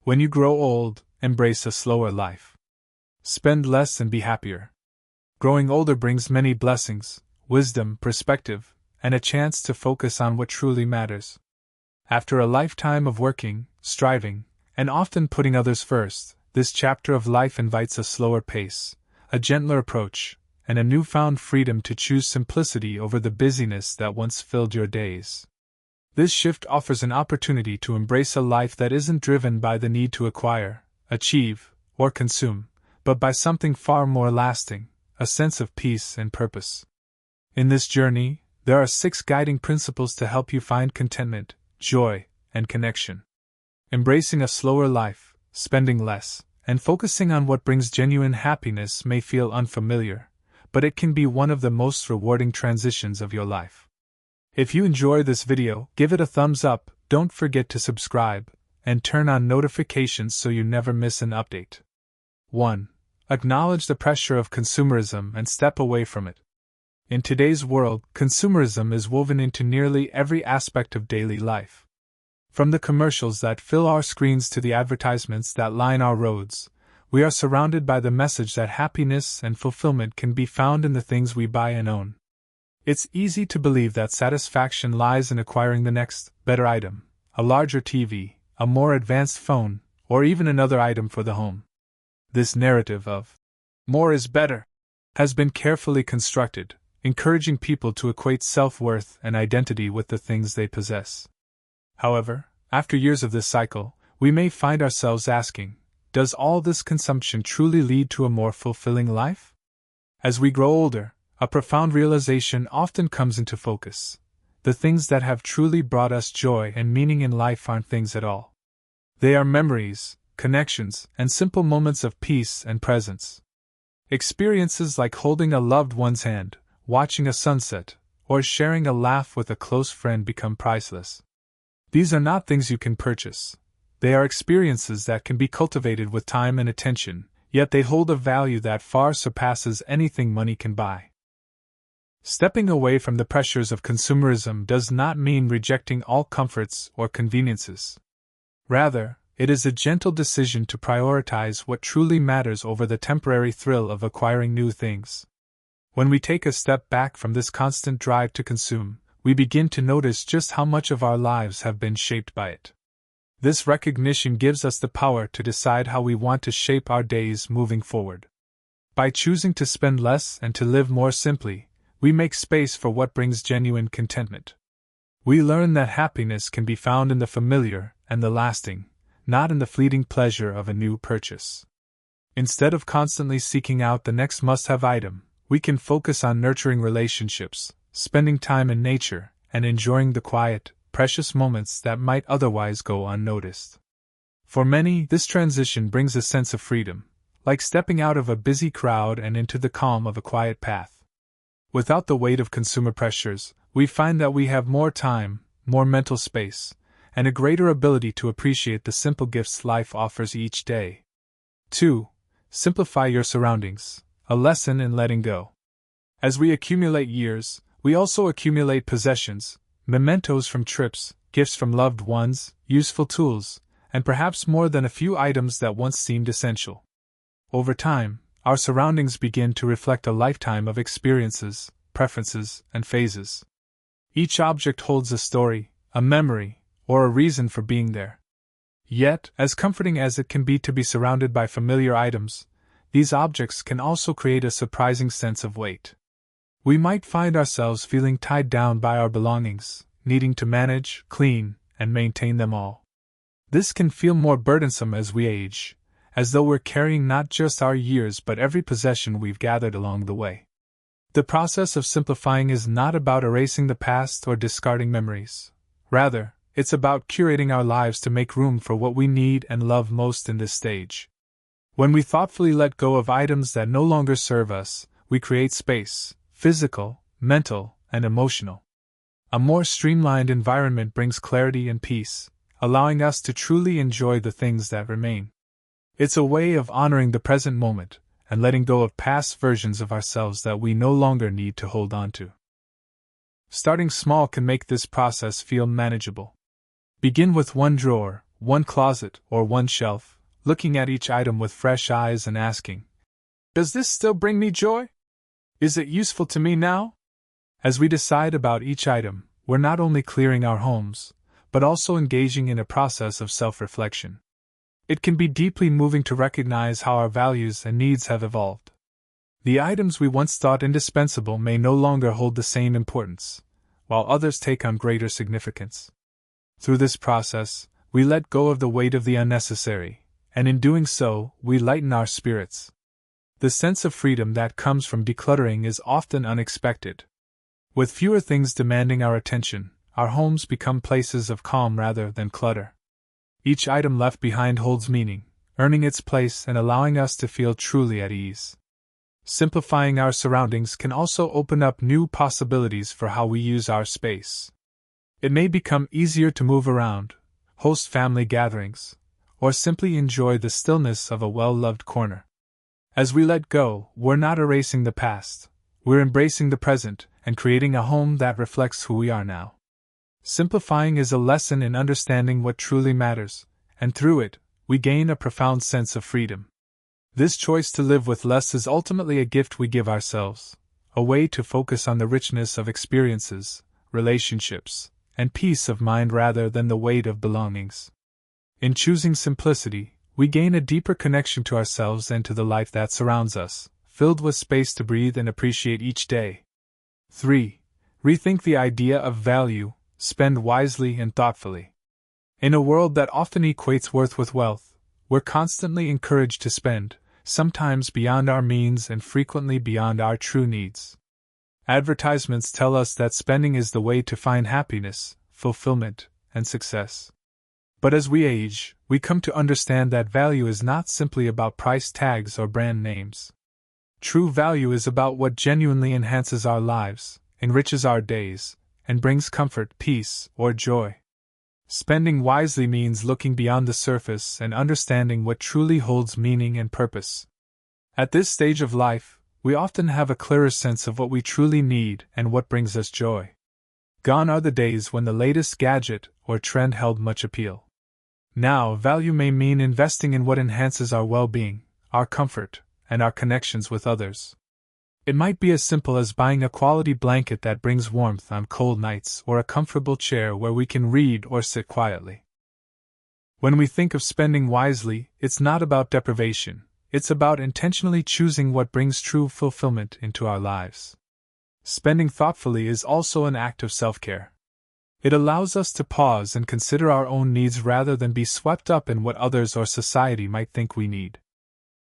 When you grow old, embrace a slower life. Spend less and be happier. Growing older brings many blessings, wisdom, perspective, and a chance to focus on what truly matters. After a lifetime of working, striving, and often putting others first, this chapter of life invites a slower pace, a gentler approach, and a newfound freedom to choose simplicity over the busyness that once filled your days. This shift offers an opportunity to embrace a life that isn't driven by the need to acquire, achieve, or consume, but by something far more lasting, a sense of peace and purpose. In this journey, there are 6 guiding principles to help you find contentment, joy, and connection. Embracing a slower life, spending less, and focusing on what brings genuine happiness may feel unfamiliar, but it can be one of the most rewarding transitions of your life. If you enjoy this video, give it a thumbs up, don't forget to subscribe, and turn on notifications so you never miss an update. 1. Acknowledge the pressure of consumerism and step away from it. In today's world, consumerism is woven into nearly every aspect of daily life. From the commercials that fill our screens to the advertisements that line our roads, we are surrounded by the message that happiness and fulfillment can be found in the things we buy and own. It's easy to believe that satisfaction lies in acquiring the next, better item, a larger TV, a more advanced phone, or even another item for the home. This narrative of more is better has been carefully constructed, encouraging people to equate self-worth and identity with the things they possess. However, after years of this cycle, we may find ourselves asking, does all this consumption truly lead to a more fulfilling life? As we grow older, a profound realization often comes into focus. The things that have truly brought us joy and meaning in life aren't things at all. They are memories, connections, and simple moments of peace and presence. Experiences like holding a loved one's hand, watching a sunset, or sharing a laugh with a close friend become priceless. These are not things you can purchase. They are experiences that can be cultivated with time and attention, yet they hold a value that far surpasses anything money can buy. Stepping away from the pressures of consumerism does not mean rejecting all comforts or conveniences. Rather, it is a gentle decision to prioritize what truly matters over the temporary thrill of acquiring new things. When we take a step back from this constant drive to consume, we begin to notice just how much of our lives have been shaped by it. This recognition gives us the power to decide how we want to shape our days moving forward. By choosing to spend less and to live more simply, we make space for what brings genuine contentment. We learn that happiness can be found in the familiar and the lasting, not in the fleeting pleasure of a new purchase. Instead of constantly seeking out the next must-have item, we can focus on nurturing relationships, spending time in nature, and enjoying the quiet, precious moments that might otherwise go unnoticed. For many, this transition brings a sense of freedom, like stepping out of a busy crowd and into the calm of a quiet path. Without the weight of consumer pressures, we find that we have more time, more mental space, and a greater ability to appreciate the simple gifts life offers each day. 2. Simplify your surroundings, a lesson in letting go. As we accumulate years, we also accumulate possessions, mementos from trips, gifts from loved ones, useful tools, and perhaps more than a few items that once seemed essential. Over time, our surroundings begin to reflect a lifetime of experiences, preferences, and phases. Each object holds a story, a memory, or a reason for being there. Yet, as comforting as it can be to be surrounded by familiar items, these objects can also create a surprising sense of weight. We might find ourselves feeling tied down by our belongings, needing to manage, clean, and maintain them all. This can feel more burdensome as we age, as though we're carrying not just our years but every possession we've gathered along the way. The process of simplifying is not about erasing the past or discarding memories. Rather, it's about curating our lives to make room for what we need and love most in this stage. When we thoughtfully let go of items that no longer serve us, we create space, physical, mental, and emotional. A more streamlined environment brings clarity and peace, allowing us to truly enjoy the things that remain. It's a way of honoring the present moment and letting go of past versions of ourselves that we no longer need to hold on to. Starting small can make this process feel manageable. Begin with one drawer, one closet or one shelf, looking at each item with fresh eyes and asking, "Does this still bring me joy? Is it useful to me now?" As we decide about each item, we're not only clearing our homes, but also engaging in a process of self-reflection. It can be deeply moving to recognize how our values and needs have evolved. The items we once thought indispensable may no longer hold the same importance, while others take on greater significance. Through this process, we let go of the weight of the unnecessary, and in doing so, we lighten our spirits. The sense of freedom that comes from decluttering is often unexpected. With fewer things demanding our attention, our homes become places of calm rather than clutter. Each item left behind holds meaning, earning its place and allowing us to feel truly at ease. Simplifying our surroundings can also open up new possibilities for how we use our space. It may become easier to move around, host family gatherings, or simply enjoy the stillness of a well-loved corner. As we let go, we're not erasing the past, we're embracing the present and creating a home that reflects who we are now. Simplifying is a lesson in understanding what truly matters, and through it, we gain a profound sense of freedom. This choice to live with less is ultimately a gift we give ourselves, a way to focus on the richness of experiences, relationships, and peace of mind rather than the weight of belongings. In choosing simplicity, we gain a deeper connection to ourselves and to the life that surrounds us, filled with space to breathe and appreciate each day. 3. Rethink the idea of value, spend wisely and thoughtfully. In a world that often equates worth with wealth, we're constantly encouraged to spend, sometimes beyond our means and frequently beyond our true needs. Advertisements tell us that spending is the way to find happiness, fulfillment, and success. But as we age, we come to understand that value is not simply about price tags or brand names. True value is about what genuinely enhances our lives, enriches our days, and brings comfort, peace, or joy. Spending wisely means looking beyond the surface and understanding what truly holds meaning and purpose. At this stage of life, we often have a clearer sense of what we truly need and what brings us joy. Gone are the days when the latest gadget or trend held much appeal. Now, value may mean investing in what enhances our well-being, our comfort, and our connections with others. It might be as simple as buying a quality blanket that brings warmth on cold nights or a comfortable chair where we can read or sit quietly. When we think of spending wisely, it's not about deprivation, it's about intentionally choosing what brings true fulfillment into our lives. Spending thoughtfully is also an act of self-care. It allows us to pause and consider our own needs rather than be swept up in what others or society might think we need.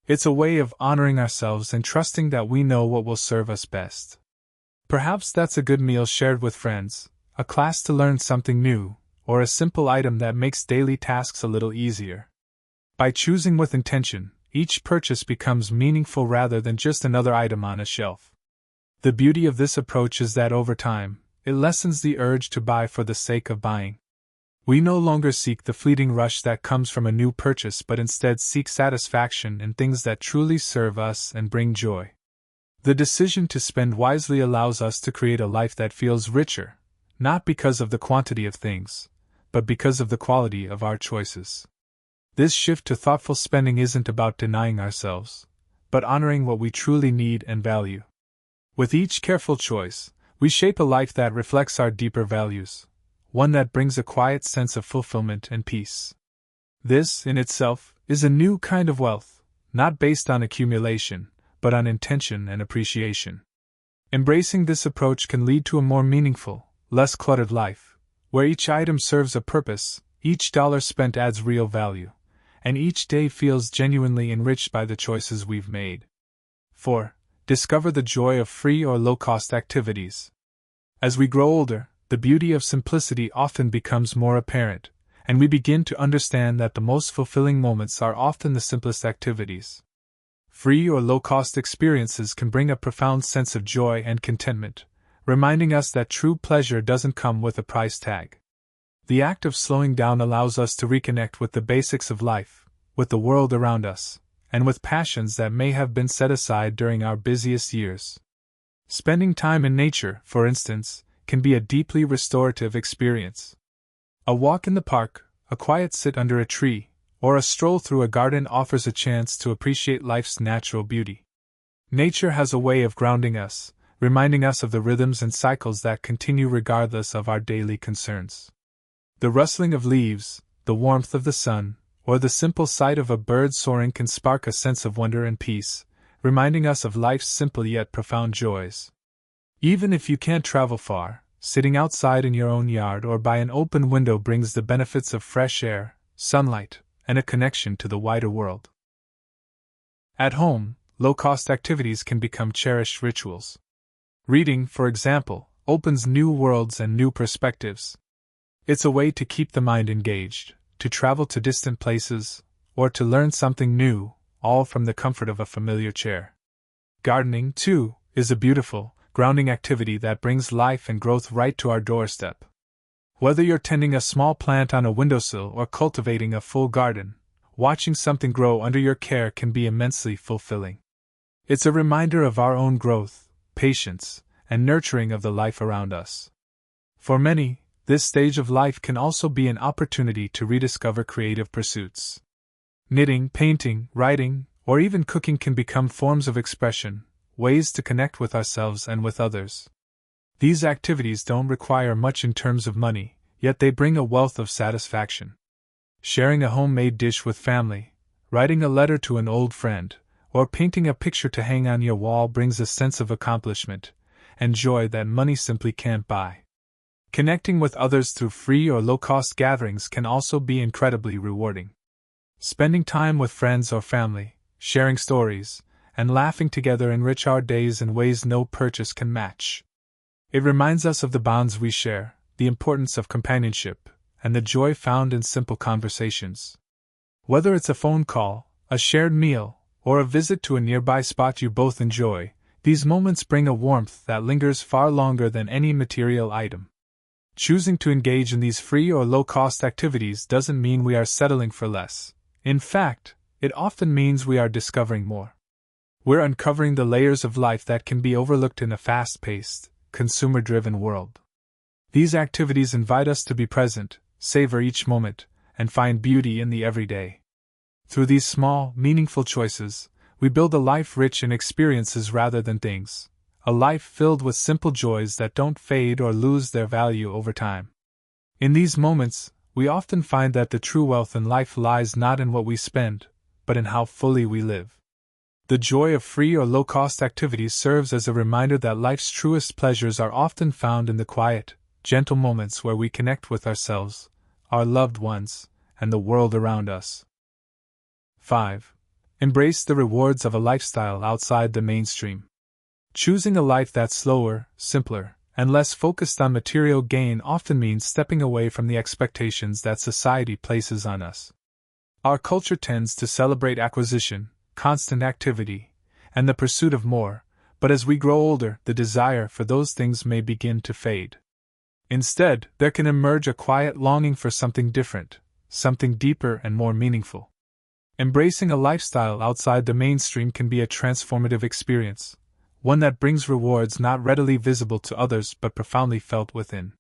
It's a way of honoring ourselves and trusting that we know what will serve us best. Perhaps that's a good meal shared with friends, a class to learn something new, or a simple item that makes daily tasks a little easier. By choosing with intention, each purchase becomes meaningful rather than just another item on a shelf. The beauty of this approach is that over time, it lessens the urge to buy for the sake of buying. We no longer seek the fleeting rush that comes from a new purchase but instead seek satisfaction in things that truly serve us and bring joy. The decision to spend wisely allows us to create a life that feels richer, not because of the quantity of things, but because of the quality of our choices. This shift to thoughtful spending isn't about denying ourselves, but honoring what we truly need and value. With each careful choice, we shape a life that reflects our deeper values, one that brings a quiet sense of fulfillment and peace. This, in itself, is a new kind of wealth, not based on accumulation, but on intention and appreciation. Embracing this approach can lead to a more meaningful, less cluttered life, where each item serves a purpose, each dollar spent adds real value, and each day feels genuinely enriched by the choices we've made. 4. Discover the joy of free or low-cost activities. As we grow older, the beauty of simplicity often becomes more apparent, and we begin to understand that the most fulfilling moments are often the simplest activities. Free or low-cost experiences can bring a profound sense of joy and contentment, reminding us that true pleasure doesn't come with a price tag. The act of slowing down allows us to reconnect with the basics of life, with the world around us, and with passions that may have been set aside during our busiest years. Spending time in nature, for instance, can be a deeply restorative experience. A walk in the park, a quiet sit under a tree, or a stroll through a garden offers a chance to appreciate life's natural beauty. Nature has a way of grounding us, reminding us of the rhythms and cycles that continue regardless of our daily concerns. The rustling of leaves, the warmth of the sun, or the simple sight of a bird soaring can spark a sense of wonder and peace, reminding us of life's simple yet profound joys. Even if you can't travel far, sitting outside in your own yard or by an open window brings the benefits of fresh air, sunlight, and a connection to the wider world. At home, low-cost activities can become cherished rituals. Reading, for example, opens new worlds and new perspectives. It's a way to keep the mind engaged, to travel to distant places, or to learn something new, all from the comfort of a familiar chair. Gardening, too, is a beautiful, grounding activity that brings life and growth right to our doorstep. Whether you're tending a small plant on a windowsill or cultivating a full garden, watching something grow under your care can be immensely fulfilling. It's a reminder of our own growth, patience, and nurturing of the life around us. For many, this stage of life can also be an opportunity to rediscover creative pursuits. Knitting, painting, writing, or even cooking can become forms of expression, ways to connect with ourselves and with others. These activities don't require much in terms of money, yet they bring a wealth of satisfaction. Sharing a homemade dish with family, writing a letter to an old friend, or painting a picture to hang on your wall brings a sense of accomplishment and joy that money simply can't buy. Connecting with others through free or low-cost gatherings can also be incredibly rewarding. Spending time with friends or family, sharing stories, and laughing together enrich our days in ways no purchase can match. It reminds us of the bonds we share, the importance of companionship, and the joy found in simple conversations. Whether it's a phone call, a shared meal, or a visit to a nearby spot you both enjoy, these moments bring a warmth that lingers far longer than any material item. Choosing to engage in these free or low-cost activities doesn't mean we are settling for less. In fact, it often means we are discovering more. We're uncovering the layers of life that can be overlooked in a fast-paced, consumer-driven world. These activities invite us to be present, savor each moment, and find beauty in the everyday. Through these small, meaningful choices, we build a life rich in experiences rather than things, a life filled with simple joys that don't fade or lose their value over time. In these moments, we often find that the true wealth in life lies not in what we spend, but in how fully we live. The joy of free or low-cost activities serves as a reminder that life's truest pleasures are often found in the quiet, gentle moments where we connect with ourselves, our loved ones, and the world around us. 5. Embrace the rewards of a lifestyle outside the mainstream. Choosing a life that's slower, simpler, and less focused on material gain often means stepping away from the expectations that society places on us. Our culture tends to celebrate acquisition, constant activity, and the pursuit of more, but as we grow older, the desire for those things may begin to fade. Instead, there can emerge a quiet longing for something different, something deeper and more meaningful. Embracing a lifestyle outside the mainstream can be a transformative experience, one that brings rewards not readily visible to others but profoundly felt within.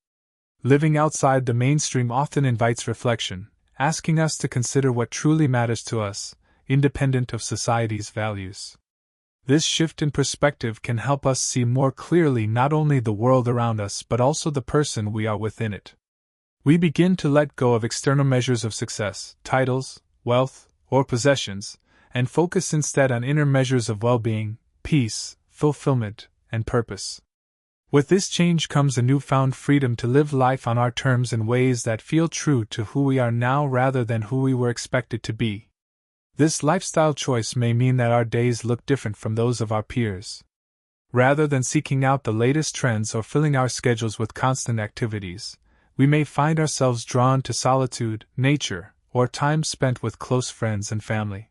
Living outside the mainstream often invites reflection, asking us to consider what truly matters to us, independent of society's values. This shift in perspective can help us see more clearly not only the world around us but also the person we are within it. We begin to let go of external measures of success, titles, wealth, or possessions, and focus instead on inner measures of well-being, peace, fulfillment, and purpose. With this change comes a newfound freedom to live life on our terms in ways that feel true to who we are now rather than who we were expected to be. This lifestyle choice may mean that our days look different from those of our peers. Rather than seeking out the latest trends or filling our schedules with constant activities, we may find ourselves drawn to solitude, nature, or time spent with close friends and family.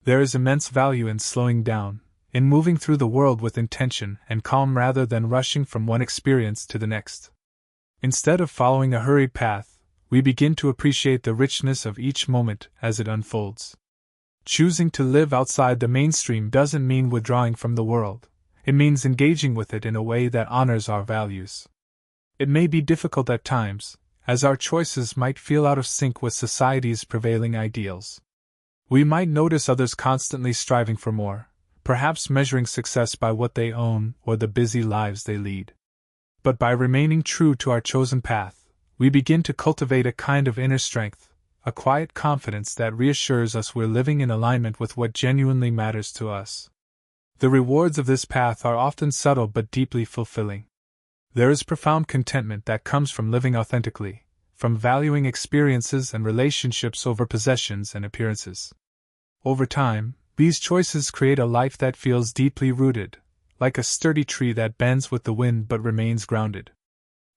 There is immense value in slowing down, in moving through the world with intention and calm rather than rushing from one experience to the next. Instead of following a hurried path, we begin to appreciate the richness of each moment as it unfolds. Choosing to live outside the mainstream doesn't mean withdrawing from the world. It means engaging with it in a way that honors our values. It may be difficult at times, as our choices might feel out of sync with society's prevailing ideals. We might notice others constantly striving for more, perhaps measuring success by what they own or the busy lives they lead. But by remaining true to our chosen path, we begin to cultivate a kind of inner strength, a quiet confidence that reassures us we're living in alignment with what genuinely matters to us. The rewards of this path are often subtle but deeply fulfilling. There is profound contentment that comes from living authentically, from valuing experiences and relationships over possessions and appearances. Over time, these choices create a life that feels deeply rooted, like a sturdy tree that bends with the wind but remains grounded.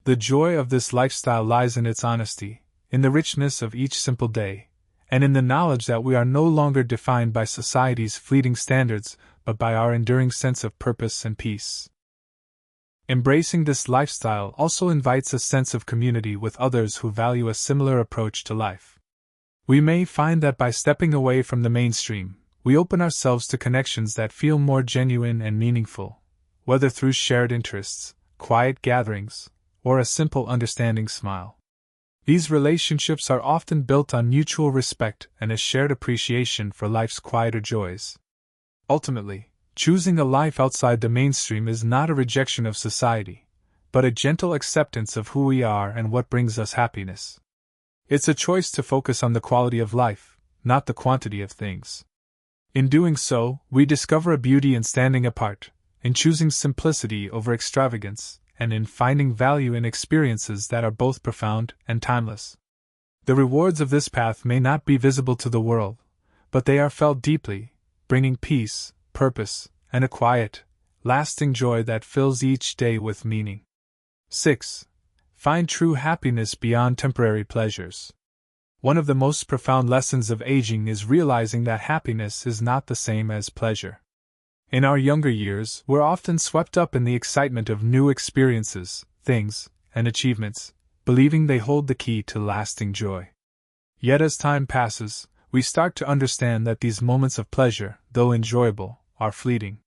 The joy of this lifestyle lies in its honesty, in the richness of each simple day, and in the knowledge that we are no longer defined by society's fleeting standards, but by our enduring sense of purpose and peace. Embracing this lifestyle also invites a sense of community with others who value a similar approach to life. We may find that by stepping away from the mainstream, we open ourselves to connections that feel more genuine and meaningful, whether through shared interests, quiet gatherings, or a simple understanding smile. These relationships are often built on mutual respect and a shared appreciation for life's quieter joys. Ultimately, choosing a life outside the mainstream is not a rejection of society, but a gentle acceptance of who we are and what brings us happiness. It's a choice to focus on the quality of life, not the quantity of things. In doing so, we discover a beauty in standing apart, in choosing simplicity over extravagance, and in finding value in experiences that are both profound and timeless. The rewards of this path may not be visible to the world, but they are felt deeply, bringing peace, purpose, and a quiet, lasting joy that fills each day with meaning. 6. Find true happiness beyond temporary pleasures. One of the most profound lessons of aging is realizing that happiness is not the same as pleasure. In our younger years, we're often swept up in the excitement of new experiences, things, and achievements, believing they hold the key to lasting joy. Yet as time passes, we start to understand that these moments of pleasure, though enjoyable, are fleeting.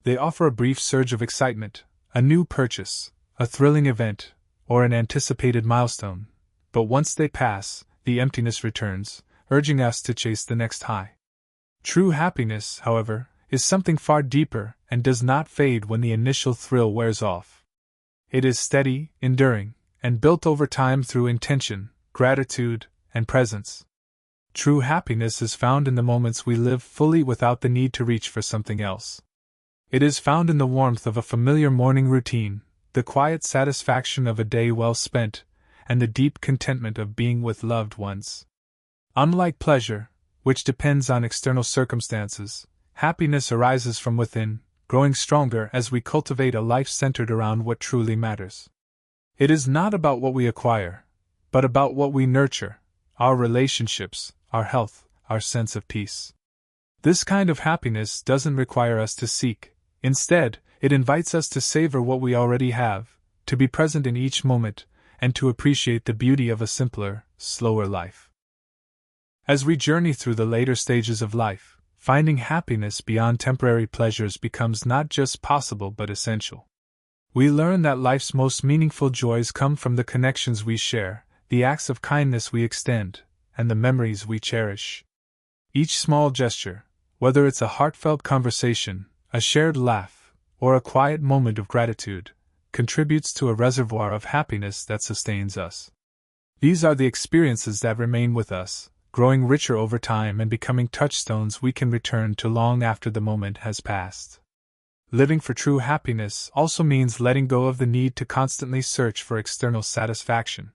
They offer a brief surge of excitement, a new purchase, a thrilling event, or an anticipated milestone, but once they pass, the emptiness returns, urging us to chase the next high. True happiness, however, is something far deeper and does not fade when the initial thrill wears off. It is steady, enduring, and built over time through intention, gratitude, and presence. True happiness is found in the moments we live fully without the need to reach for something else. It is found in the warmth of a familiar morning routine, the quiet satisfaction of a day well spent, and the deep contentment of being with loved ones. Unlike pleasure, which depends on external circumstances, happiness arises from within, growing stronger as we cultivate a life centered around what truly matters. It is not about what we acquire, but about what we nurture, our relationships, our health, our sense of peace. This kind of happiness doesn't require us to seek. Instead, it invites us to savor what we already have, to be present in each moment, and to appreciate the beauty of a simpler, slower life. As we journey through the later stages of life, finding happiness beyond temporary pleasures becomes not just possible but essential. We learn that life's most meaningful joys come from the connections we share, the acts of kindness we extend, and the memories we cherish. Each small gesture, whether it's a heartfelt conversation, a shared laugh, or a quiet moment of gratitude, contributes to a reservoir of happiness that sustains us. These are the experiences that remain with us, growing richer over time and becoming touchstones we can return to long after the moment has passed. Living for true happiness also means letting go of the need to constantly search for external satisfaction.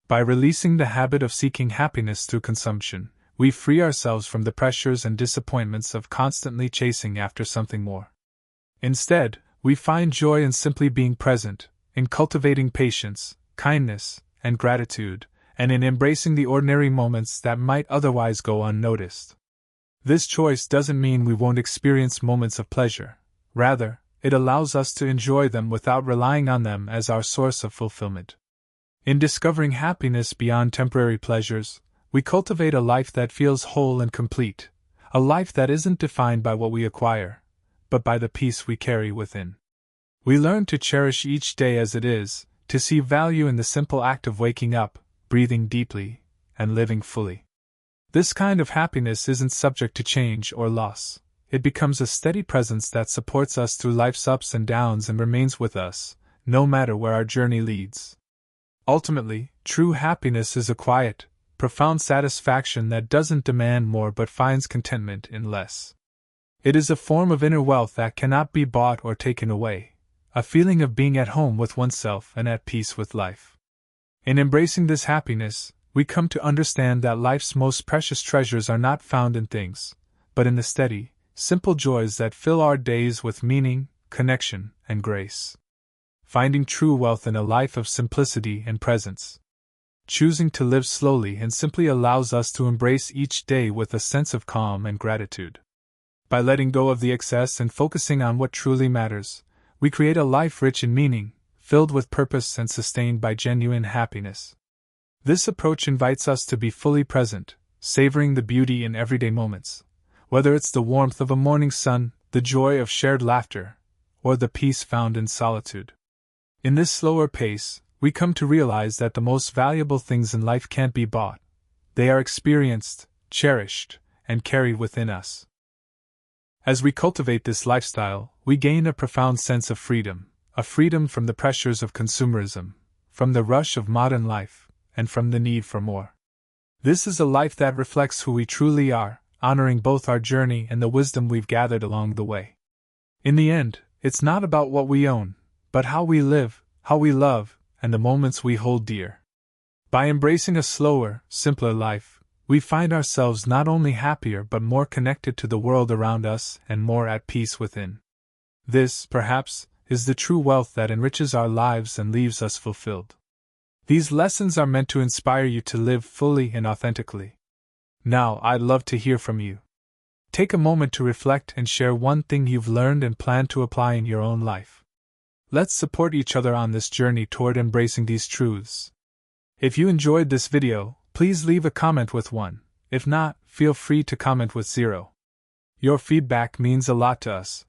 By releasing the habit of seeking happiness through consumption, we free ourselves from the pressures and disappointments of constantly chasing after something more. Instead, we find joy in simply being present, in cultivating patience, kindness, and gratitude, and in embracing the ordinary moments that might otherwise go unnoticed. This choice doesn't mean we won't experience moments of pleasure. Rather, it allows us to enjoy them without relying on them as our source of fulfillment. In discovering happiness beyond temporary pleasures, we cultivate a life that feels whole and complete, a life that isn't defined by what we acquire, but by the peace we carry within. We learn to cherish each day as it is, to see value in the simple act of waking up, breathing deeply, and living fully. This kind of happiness isn't subject to change or loss. It becomes a steady presence that supports us through life's ups and downs and remains with us, no matter where our journey leads. Ultimately, true happiness is a quiet, profound satisfaction that doesn't demand more but finds contentment in less. It is a form of inner wealth that cannot be bought or taken away, a feeling of being at home with oneself and at peace with life. In embracing this happiness, we come to understand that life's most precious treasures are not found in things, but in the steady, simple joys that fill our days with meaning, connection, and grace. Finding true wealth in a life of simplicity and presence. Choosing to live slowly and simply allows us to embrace each day with a sense of calm and gratitude. By letting go of the excess and focusing on what truly matters, we create a life rich in meaning, filled with purpose and sustained by genuine happiness. This approach invites us to be fully present, savoring the beauty in everyday moments, whether it's the warmth of a morning sun, the joy of shared laughter, or the peace found in solitude. In this slower pace, we come to realize that the most valuable things in life can't be bought. They are experienced, cherished, and carried within us. As we cultivate this lifestyle, we gain a profound sense of freedom, a freedom from the pressures of consumerism, from the rush of modern life, and from the need for more. This is a life that reflects who we truly are, honoring both our journey and the wisdom we've gathered along the way. In the end, it's not about what we own, but how we live, how we love, and the moments we hold dear. By embracing a slower, simpler life, we find ourselves not only happier but more connected to the world around us and more at peace within. This, perhaps, is the true wealth that enriches our lives and leaves us fulfilled. These lessons are meant to inspire you to live fully and authentically. Now, I'd love to hear from you. Take a moment to reflect and share one thing you've learned and plan to apply in your own life. Let's support each other on this journey toward embracing these truths. If you enjoyed this video, please leave a comment with 1. If not, feel free to comment with 0. Your feedback means a lot to us.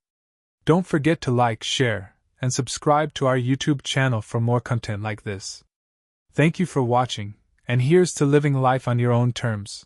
Don't forget to like, share, and subscribe to our YouTube channel for more content like this. Thank you for watching, and here's to living life on your own terms.